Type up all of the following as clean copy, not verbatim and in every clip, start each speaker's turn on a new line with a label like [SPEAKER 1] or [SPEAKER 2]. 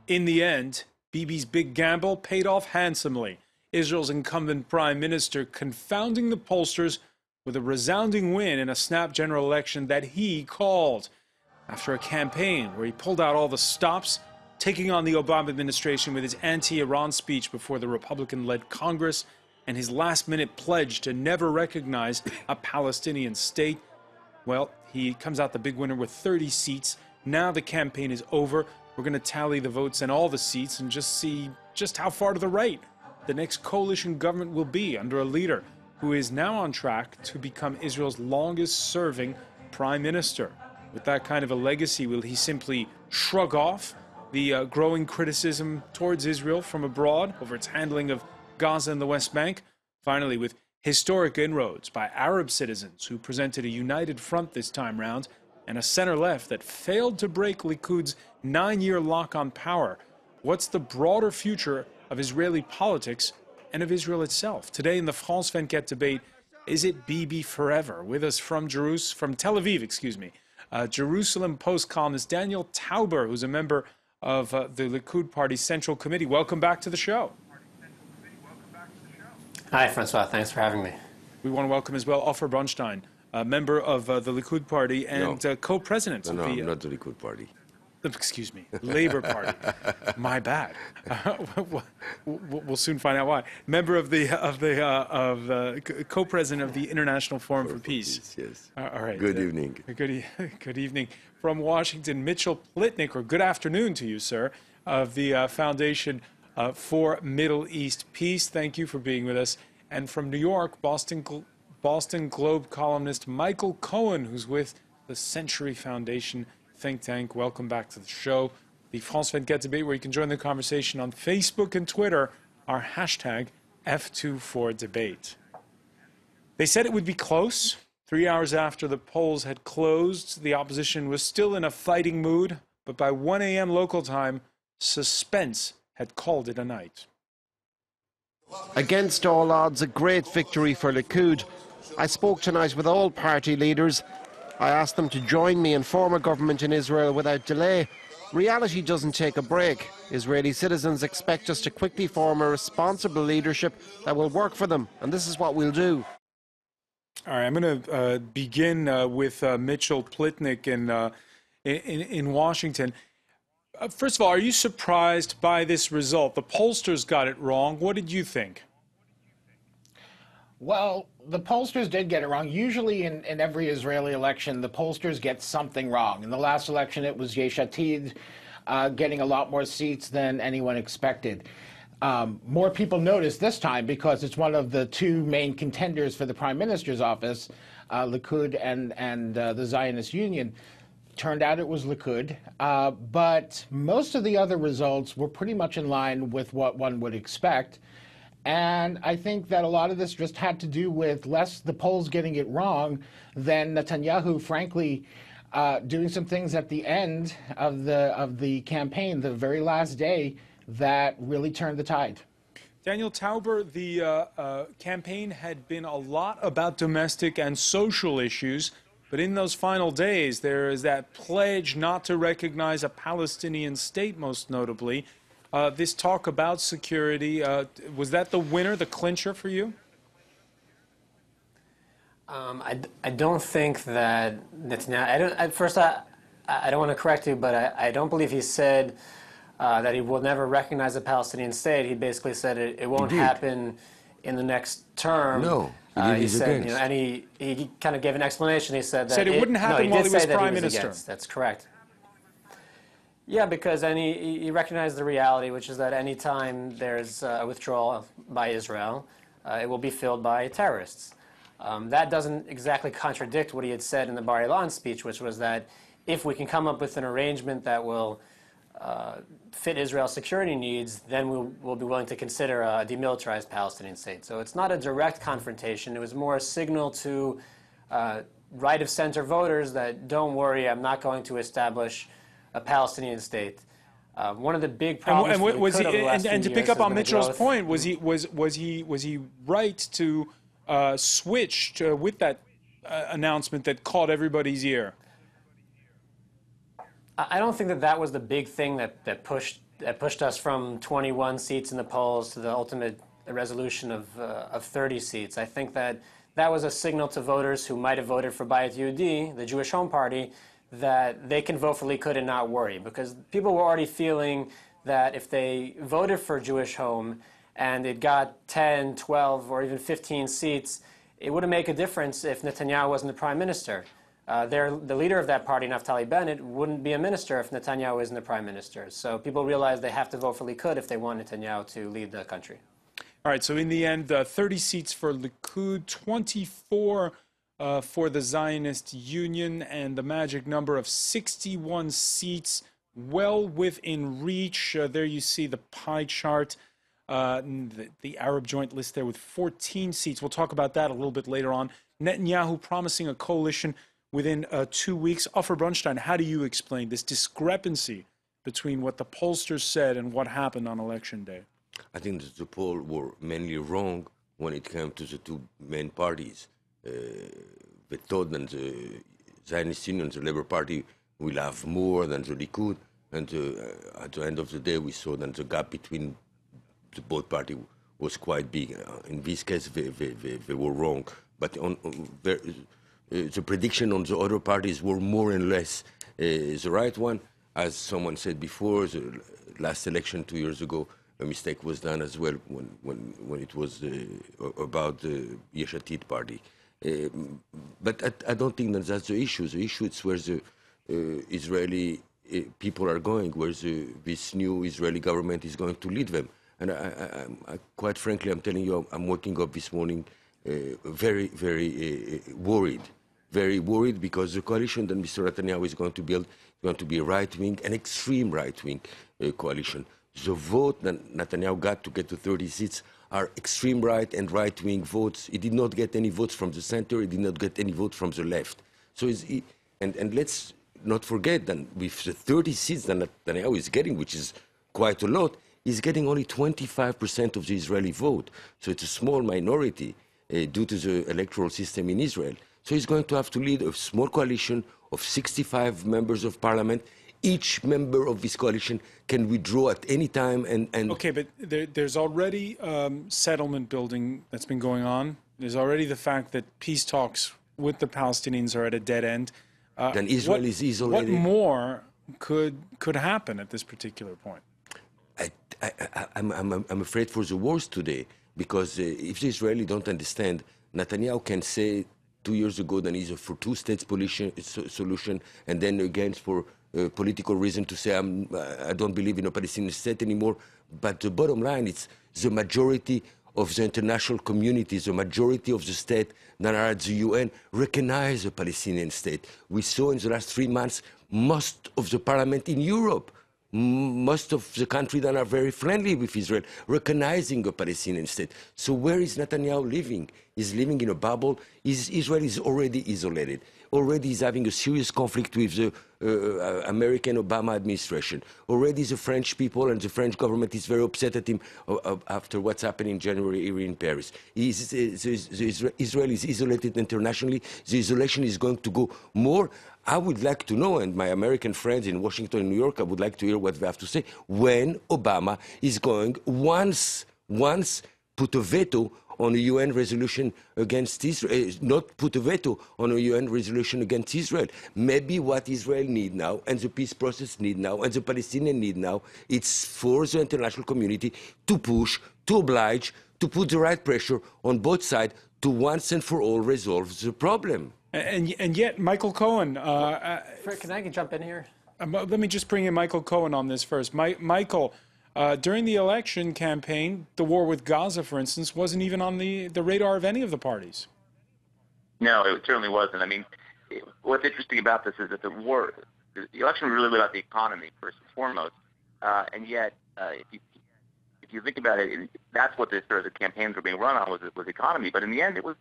[SPEAKER 1] In the end, Bibi's big gamble paid off handsomely. Israel's incumbent prime minister confounding the pollsters with a resounding win in a snap general election that he called. After a campaign where he pulled out all the stops, taking on the Obama administration with his anti-Iran speech before the Republican-led Congress and his last-minute pledge to never recognize a Palestinian state, well, he comes out the big winner with 30 seats. Now the campaign is over. We're going to tally the votes and all the seats and just see just how far to the right the next coalition government will be under a leader who is now on track to become Israel's longest-serving prime minister. With that kind of a legacy, will he simply shrug off the growing criticism towards Israel from abroad over its handling of Gaza and the West Bank? Finally, with historic inroads by Arab citizens who presented a united front this time round, and a center-left that failed to break Likud's 9-year lock on power, what's the broader future of Israeli politics and of Israel itself? Today in the France 24 debate, is it Bibi forever? With us from Tel Aviv, Jerusalem Post columnist Daniel Tauber, who's a member of the Likud Party's Central Committee. Welcome back to the show.
[SPEAKER 2] Hi, Francois. Thanks for having me.
[SPEAKER 1] We want to welcome as well Ofer Bronstein, a member of the Likud Party and co-president of the...
[SPEAKER 3] No, not the Likud Party.
[SPEAKER 1] Excuse me, Labour Party. My bad. We'll soon find out why. Member of the co-president of the International Forum for Peace.
[SPEAKER 3] Yes.
[SPEAKER 1] All right.
[SPEAKER 3] Good evening.
[SPEAKER 1] Good evening from Washington. Mitchell Plitnick, or good afternoon to you, sir, of the Foundation for Middle East Peace. Thank you for being with us. And from New York, Boston Globe columnist Michael Cohen, who's with the Century Foundation think tank. Welcome back to the show. The France 24 debate, where you can join the conversation on Facebook and Twitter, our hashtag F24debate. They said it would be close. 3 hours after the polls had closed, the opposition was still in a fighting mood, but by 1 a.m. local time, suspense had called it a night.
[SPEAKER 4] Against all odds, a great victory for Likud. I spoke tonight with all party leaders. I asked them to join me and form a government in Israel without delay. Reality doesn't take a break. Israeli citizens expect us to quickly form a responsible leadership that will work for them, and this is what we'll do.
[SPEAKER 1] All right, I'm going to begin with Mitchell Plitnick in Washington. First of all, are you surprised by this result? The pollsters got it wrong. What did you think?
[SPEAKER 5] Well, the pollsters did get it wrong. Usually in every Israeli election, the pollsters get something wrong. In the last election, it was Yesh Atid getting a lot more seats than anyone expected. More people noticed this time because it's one of the two main contenders for the prime minister's office, Likud and the Zionist Union. Turned out it was Likud, but most of the other results were pretty much in line with what one would expect. And I think that a lot of this just had to do with less the polls getting it wrong than Netanyahu, frankly, doing some things at the end of the campaign, the very last day, that really turned the tide.
[SPEAKER 1] Daniel Tauber, the campaign had been a lot about domestic and social issues, but in those final days, there is that pledge not to recognize a Palestinian state, most notably. This talk about security, was that the winner, the clincher for you?
[SPEAKER 2] I don't think that Netanyahu, I don't want to correct you, but I don't believe he said that he will never recognize a Palestinian state. He basically said it won't happen in the next term.
[SPEAKER 3] No,
[SPEAKER 2] he said, and he kind of gave an explanation. He said that
[SPEAKER 1] it wouldn't happen while he was prime minister.
[SPEAKER 2] That's correct. Yeah, because he recognized the reality, which is that any time there's a withdrawal by Israel, it will be filled by terrorists. That doesn't exactly contradict what he had said in the Bar Ilan speech, which was that if we can come up with an arrangement that will fit Israel's security needs, then we'll be willing to consider a demilitarized Palestinian state. So it's not a direct confrontation. It was more a signal to right-of-center voters that, don't worry, I'm not going to establish a Palestinian state. One of the big problems
[SPEAKER 1] and to pick up on Mitchell's point, was he right to switch with that announcement that caught everybody's ear?
[SPEAKER 2] I don't think that was the big thing that pushed that pushed us from 21 seats in the polls to the ultimate resolution of 30 seats. I think that that was a signal to voters who might have voted for Bayit Yehudi, the Jewish Home Party, that they can vote for Likud and not worry, because people were already feeling that if they voted for Jewish Home and it got 10, 12, or even 15 seats, it wouldn't make a difference if Netanyahu wasn't the prime minister. The leader of that party, Naftali Bennett, wouldn't be a minister if Netanyahu isn't the prime minister. So people realize they have to vote for Likud if they want Netanyahu to lead the country.
[SPEAKER 1] All right, so in the end, 30 seats for Likud, 24 for the Zionist Union, and the magic number of 61 seats, well within reach. There you see the pie chart, the Arab joint list there with 14 seats. We'll talk about that a little bit later on. Netanyahu promising a coalition within 2 weeks. Ofer Brunstein, how do you explain this discrepancy between what the pollsters said and what happened on election day?
[SPEAKER 3] I think that the polls were mainly wrong when it came to the two main parties. They thought that the Zionist Union, the Labour Party, will have more than the Likud, and at the end of the day, we saw that the gap between the both parties was quite big. In this case, they were wrong, but the prediction on the other parties were more and less the right one. As someone said before, the last election 2 years ago, a mistake was done as well when it was about the Yesh Atid party. But I don't think that that's the issue. The issue is where the Israeli people are going, where this new Israeli government is going to lead them. And I quite frankly, I'm telling you, I'm waking up this morning very, very worried. Very worried because the coalition that Mr. Netanyahu is going to build is going to be a right-wing, an extreme right-wing coalition. The vote that Netanyahu got to get to 30 seats are extreme right and right-wing votes. He did not get any votes from the center. He did not get any votes from the left. So, and let's not forget that with the 30 seats that Netanyahu is getting, which is quite a lot, he's getting only 25% of the Israeli vote. So it's a small minority due to the electoral system in Israel. So he's going to have to lead a small coalition of 65 members of parliament. Each member of this coalition can withdraw at any time. And
[SPEAKER 1] okay, but there's already settlement building that's been going on. There's already the fact that peace talks with the Palestinians are at a dead end.
[SPEAKER 3] Then Israel is isolated.
[SPEAKER 1] What more could happen at this particular point?
[SPEAKER 3] I'm afraid for the worst today, because if the Israelis don't understand, Netanyahu can say 2 years ago that he's for two-state solution, and then again for political reason to say I don't believe in a Palestinian state anymore. But the bottom line is the majority of the international community, the majority of the states that are at the UN recognize a Palestinian state. We saw in the last 3 months most of the parliament in Europe, most of the countries that are very friendly with Israel, recognizing a Palestinian state. So where is Netanyahu living? He's living in a bubble. Israel is already isolated. Already he's having a serious conflict with the American Obama administration. Already the French people and the French government is very upset at him after what's happened in January here in Paris. Israel is isolated internationally. The isolation is going to go more. I would like to know, and my American friends in Washington and New York, I would like to hear what they have to say, when Obama is going once put a veto on a UN resolution against Israel, not put a veto on a UN resolution against Israel. Maybe what Israel need now, and the peace process need now, and the Palestinians need now, it's for the international community to push, to oblige, to put the right pressure on both sides to once and for all resolve the problem.
[SPEAKER 1] And yet, Michael Cohen...
[SPEAKER 2] Can I jump in here?
[SPEAKER 1] Let me just bring in Michael Cohen on this first. Michael, during the election campaign, the war with Gaza, for instance, wasn't even on the radar of any of the parties.
[SPEAKER 6] No, it certainly wasn't. I mean, what's interesting about this is that the election was really about the economy, first and foremost. And yet, if you think about it, that's what the campaigns were being run on, was the economy. But in the end, it was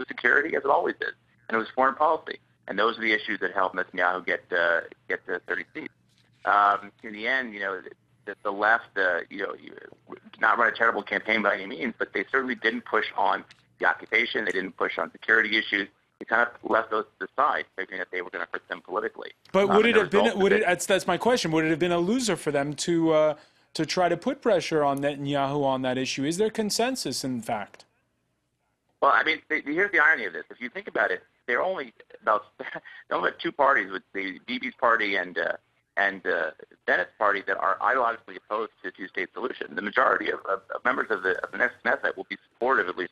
[SPEAKER 6] security, as it always is. And it was foreign policy, and those are the issues that helped Netanyahu get to 30 seats. In the end, the left, did not run a terrible campaign by any means, but they certainly didn't push on the occupation. They didn't push on security issues. They kind of left those to the side, thinking that they were going to hurt them politically.
[SPEAKER 1] But would it have been? That's my question. Would it have been a loser for them to to try to put pressure on Netanyahu on that issue? Is there consensus, in fact?
[SPEAKER 6] Well, I mean, here's the irony of this. If you think about it, there are only about two parties, with the Bibi's party and Bennett's party, that are ideologically opposed to a two-state solution. The majority of members of the next Knesset will be supportive, at least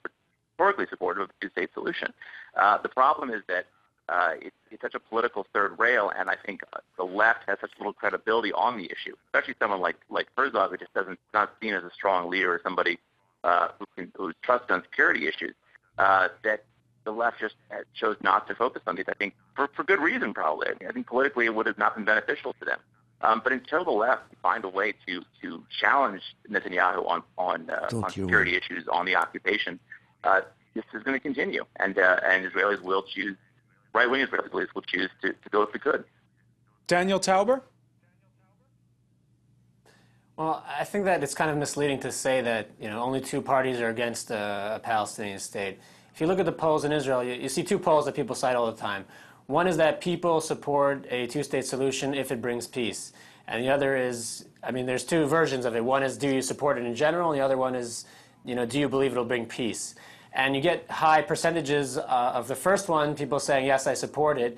[SPEAKER 6] historically supportive, of a two-state solution. The problem is that it's such a political third rail, and I think the left has such little credibility on the issue, especially someone like Herzog, who just not seen as a strong leader or somebody who's trusted on security issues, that the left just chose not to focus on these. I think for good reason, probably. I think politically it would have not been beneficial to them. But until the left find a way to challenge Netanyahu on security issues, on the occupation, this is going to continue, and Israelis will choose. Right-wing Israelis will choose to go if they could.
[SPEAKER 1] Daniel Tauber?
[SPEAKER 2] Well, I think that it's kind of misleading to say that only two parties are against a Palestinian state. If you look at the polls in Israel, you see two polls that people cite all the time. One is that people support a two-state solution if it brings peace. And the other is, there's two versions of it. One is, do you support it in general? And the other one is, do you believe it'll bring peace? And you get high percentages of the first one, people saying, yes, I support it.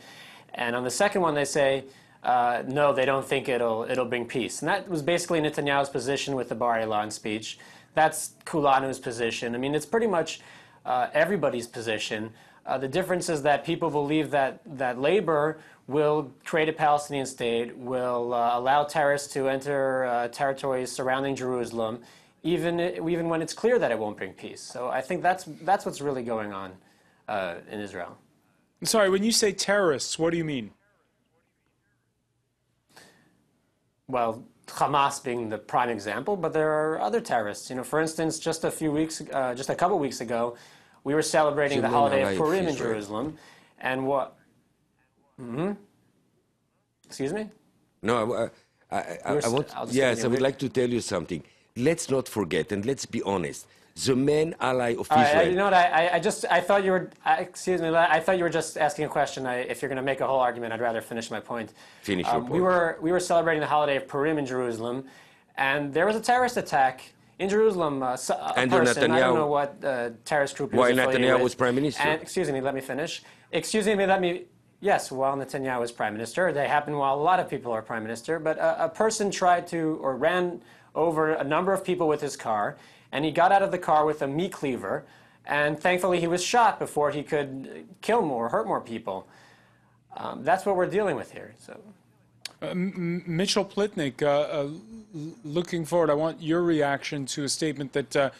[SPEAKER 2] And on the second one, they say, no, they don't think it'll bring peace. And that was basically Netanyahu's position with the Bar Ilan speech. That's Kulanu's position. It's pretty much everybody's position. The difference is that people believe that labor will create a Palestinian state, will allow terrorists to enter territories surrounding Jerusalem, even when it's clear that it won't bring peace. So I think that's what's really going on in Israel.
[SPEAKER 1] I'm sorry, when you say terrorists, what do you mean?
[SPEAKER 2] Well, Hamas being the prime example, but there are other terrorists. For instance, just a couple weeks ago, we were celebrating the holiday of Purim in Jerusalem, and what? Excuse me?
[SPEAKER 3] No, I would like to tell you something. Let's not forget, and let's be honest. The main ally of Israel.
[SPEAKER 2] You know what? I thought you were. Excuse me. I thought you were just asking a question. If you're going to make a whole argument, I'd rather finish my point.
[SPEAKER 3] Finish your point.
[SPEAKER 2] We were celebrating the holiday of Purim in Jerusalem, and there was a terrorist attack in Jerusalem. A person,
[SPEAKER 3] Netanyahu,
[SPEAKER 2] I don't know what terrorist group he was affiliated
[SPEAKER 3] Netanyahu
[SPEAKER 2] with.
[SPEAKER 3] was prime minister.
[SPEAKER 2] And, excuse me. Let me finish. Yes, while Netanyahu was prime minister, they happened while a lot of people are prime minister. But a person ran over a number of people with his car, and he got out of the car with a meat cleaver, and thankfully he was shot before he could kill more, hurt more people. That's what we're dealing with here. So,
[SPEAKER 1] Mitchell Plitnick, looking forward, I want your reaction to a statement that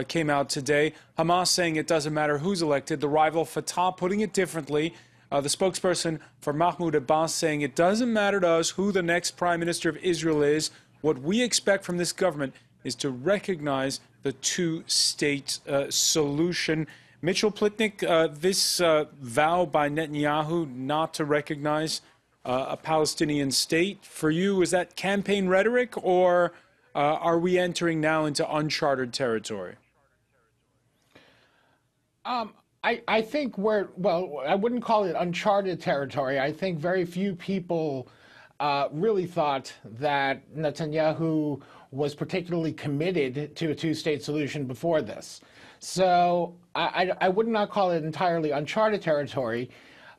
[SPEAKER 1] came out today. Hamas saying it doesn't matter who's elected. The rival Fatah putting it differently. The spokesperson for Mahmoud Abbas saying it doesn't matter to us who the next prime minister of Israel is. What we expect from this government is to recognize the two-state solution. Mitchell Plitnick, this vow by Netanyahu not to recognize a Palestinian state, for you, is that campaign rhetoric, or are we entering now into uncharted territory?
[SPEAKER 5] I think I wouldn't call it uncharted territory. I think very few people really thought that Netanyahu was particularly committed to a two-state solution before this. So I would not call it entirely uncharted territory,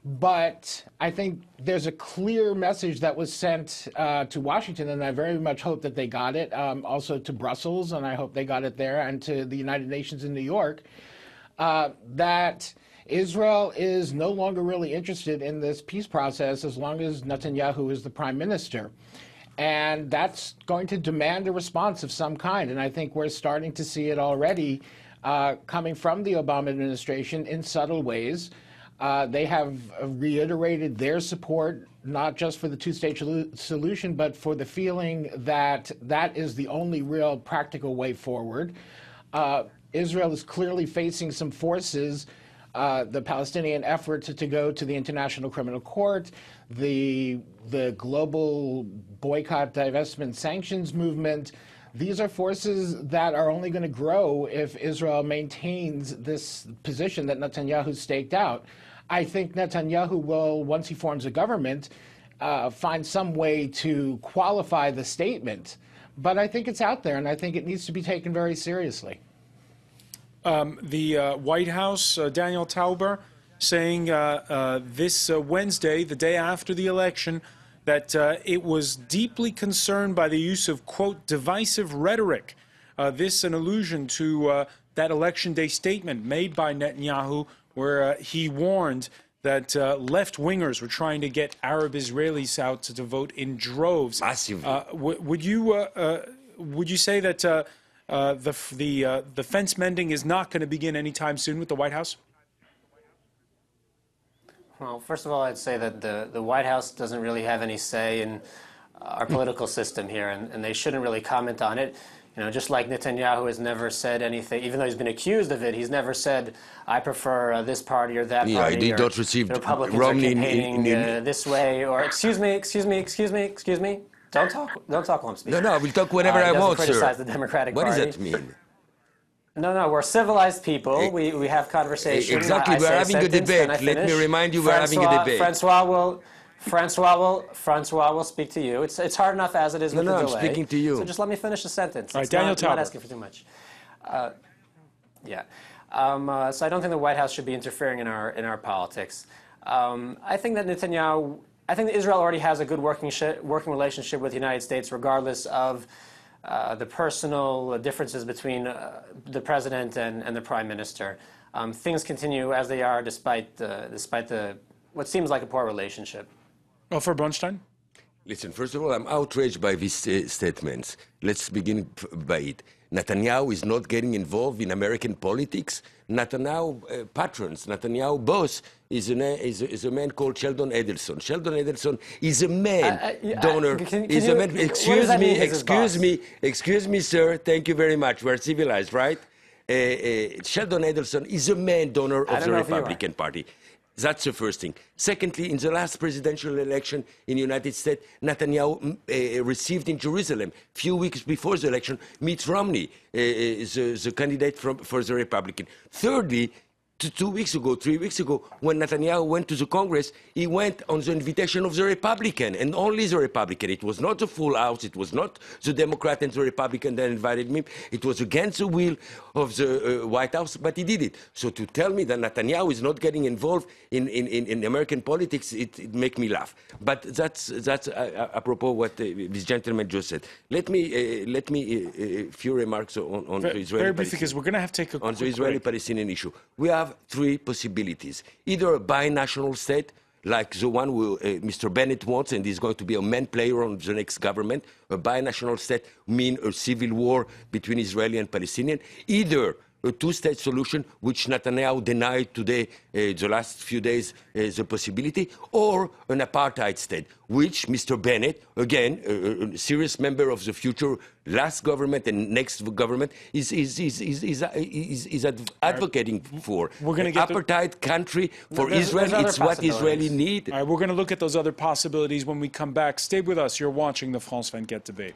[SPEAKER 5] but I think there's a clear message that was sent to Washington, and I very much hope that they got it, also to Brussels, and I hope they got it there, and to the United Nations in New York, that Israel is no longer really interested in this peace process as long as Netanyahu is the prime minister. And that's going to demand a response of some kind. And I think we're starting to see it already coming from the Obama administration in subtle ways. They have reiterated their support, not just for the two-state solution, but for the feeling that that is the only real practical way forward. Israel is clearly facing some forces, the Palestinian effort to go to the International Criminal Court, the global boycott, divestment, sanctions movement. These are forces that are only going to grow if Israel maintains this position that Netanyahu staked out. I think Netanyahu will, once he forms a government, find some way to qualify the statement. but I think it's out there, and I think it needs to be taken very seriously.
[SPEAKER 1] The White House, Daniel Tauber, saying this Wednesday, the day after the election, that it was deeply concerned by the use of, quote, divisive rhetoric. This an allusion to that election day statement made by Netanyahu, where he warned that left-wingers were trying to get Arab Israelis out to vote in droves.
[SPEAKER 3] Massively.
[SPEAKER 1] Would you say that the fence mending is not going to begin anytime soon with the White House?
[SPEAKER 2] Well, first of all, I'd say that the White House doesn't really have any say in our political system here, and they shouldn't really comment on it. You know, just like Netanyahu has never said anything, even though he's been accused of it, he's never said, I prefer this party or that party.
[SPEAKER 3] He did not receive
[SPEAKER 2] the Republicans
[SPEAKER 3] Romney
[SPEAKER 2] are campaigning this way, or excuse me. Don't talk while I'm speaking.
[SPEAKER 3] No, we'll talk whenever I want, sir.
[SPEAKER 2] Criticize the Democratic Party.
[SPEAKER 3] What does that mean?
[SPEAKER 2] No, we're civilized people. We have conversations.
[SPEAKER 3] Exactly, we're having a debate. Let me remind you, we're having a debate. Francois will speak to you. It's hard enough as it is with the delay. I'm speaking to you.
[SPEAKER 2] So just let me finish the sentence.
[SPEAKER 1] All right, Daniel Tauber.
[SPEAKER 2] Not asking for too much. So I don't think the White House should be interfering in our politics. I think that Israel already has a good working relationship with the United States, regardless of the personal differences between the president and the prime minister. Things continue as they are despite what seems like a poor relationship.
[SPEAKER 1] Oh, for Bronstein?
[SPEAKER 3] Listen, first of all, I'm outraged by these statements. Let's begin by it. Netanyahu is not getting involved in American politics. Netanyahu patrons, Netanyahu boss is a man called Sheldon Adelson. Sheldon Adelson is a man donor. Excuse me, sir. Thank you very much. We're civilized, right? Sheldon Adelson is a man donor of the Republican Party. That's the first thing. Secondly, in the last presidential election in the United States, Netanyahu received in Jerusalem, a few weeks before the election, Mitt Romney, the candidate for the Republican. Thirdly, 3 weeks ago, when Netanyahu went to the Congress, he went on the invitation of the Republican, and only the Republican. It was not the full House, it was not the Democrat and the Republican that invited him. It was against the will of the White House, but he did it. So to tell me that Netanyahu is not getting involved in American politics, it makes me laugh. But that's apropos what this gentleman just said. Let me a few remarks on the Israeli-Palestinian.
[SPEAKER 1] Very briefly, because we're going to have to take a
[SPEAKER 3] on the Israeli-Palestinian issue. We have three possibilities. Either a binational state, like the one Mr. Bennett wants, and is going to be a main player on the next government. A binational state mean a civil war between Israeli and Palestinian. Either a two-state solution, which Netanyahu denied today, the last few days, the possibility, or an apartheid state, which Mr. Bennett, again, a serious member of the future last government and next government, is advocating for.
[SPEAKER 1] We're going to get
[SPEAKER 3] apartheid country for Israel. It's what Israeli need.
[SPEAKER 1] All right, we're going to look at those other possibilities when we come back. Stay with us. You're watching the France 24 debate.